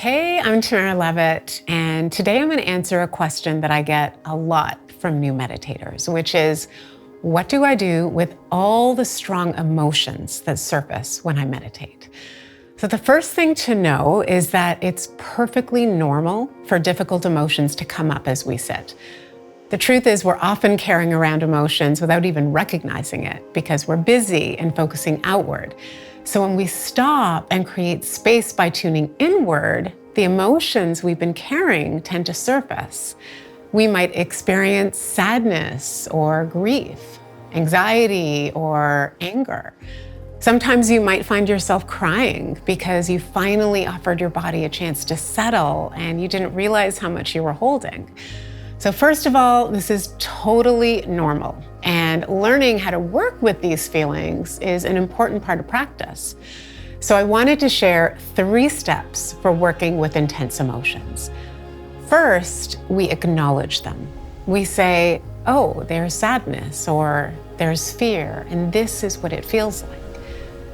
Hey, I'm Tamara Levitt, and today I'm going to answer a question that I get a lot from new meditators, which is, what do I do with all the strong emotions that surface when I meditate? So the first thing to know is that it's perfectly normal for difficult emotions to come up as we sit. The truth is we're often carrying around emotions without even recognizing it because we're busy and focusing outward. So when we stop and create space by tuning inward, the emotions we've been carrying tend to surface. We might experience sadness or grief, anxiety or anger. Sometimes you might find yourself crying because you finally offered your body a chance to settle and you didn't realize how much you were holding. So first of all, this is totally normal, and learning how to work with these feelings is an important part of practice. So I wanted to share 3 steps for working with intense emotions. First, we acknowledge them. We say, oh, there's sadness or there's fear, and this is what it feels like.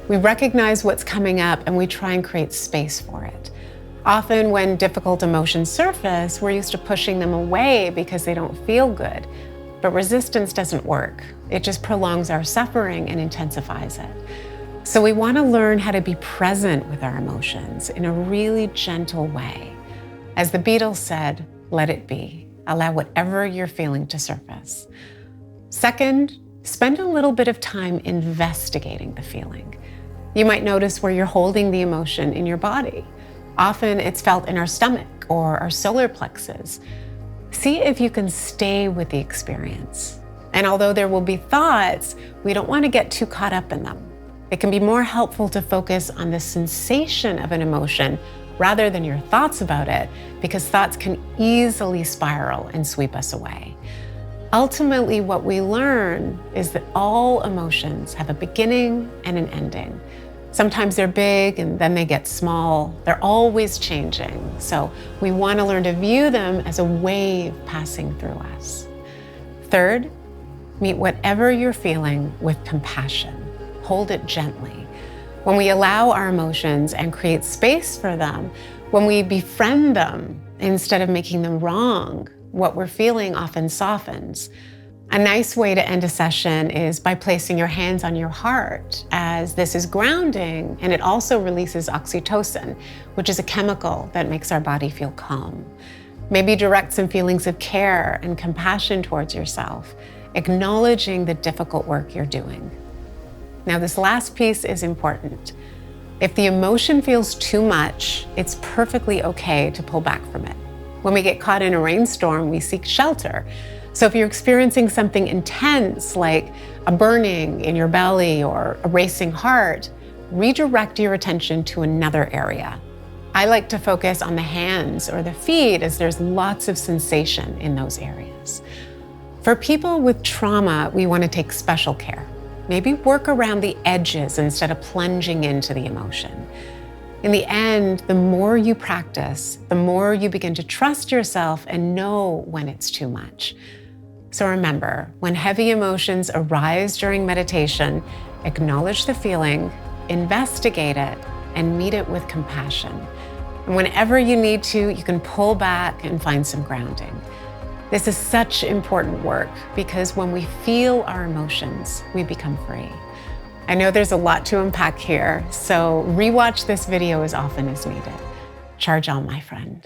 We recognize what's coming up and we try and create space for it. Often when difficult emotions surface, we're used to pushing them away because they don't feel good. But resistance doesn't work. It just prolongs our suffering and intensifies it. So we want to learn how to be present with our emotions in a really gentle way. As the Beatles said, let it be. Allow whatever you're feeling to surface. Second, spend a little bit of time investigating the feeling. You might notice where you're holding the emotion in your body. Often it's felt in our stomach or our solar plexus. See if you can stay with the experience. And although there will be thoughts, we don't want to get too caught up in them. It can be more helpful to focus on the sensation of an emotion rather than your thoughts about it, because thoughts can easily spiral and sweep us away. Ultimately, what we learn is that all emotions have a beginning and an ending. Sometimes they're big and then they get small. They're always changing. So we want to learn to view them as a wave passing through us. Third, meet whatever you're feeling with compassion. Hold it gently. When we allow our emotions and create space for them, when we befriend them instead of making them wrong, what we're feeling often softens. A nice way to end a session is by placing your hands on your heart, as this is grounding and it also releases oxytocin, which is a chemical that makes our body feel calm. Maybe direct some feelings of care and compassion towards yourself, acknowledging the difficult work you're doing. Now, this last piece is important. If the emotion feels too much, it's perfectly okay to pull back from it. When we get caught in a rainstorm, we seek shelter. So if you're experiencing something intense, like a burning in your belly or a racing heart, redirect your attention to another area. I like to focus on the hands or the feet, as there's lots of sensation in those areas. For people with trauma, we want to take special care. Maybe work around the edges instead of plunging into the emotion. In the end, the more you practice, the more you begin to trust yourself and know when it's too much. So remember, when heavy emotions arise during meditation, acknowledge the feeling, investigate it, and meet it with compassion. And whenever you need to, you can pull back and find some grounding. This is such important work because when we feel our emotions, we become free. I know there's a lot to unpack here, so rewatch this video as often as needed. Charge on, my friend.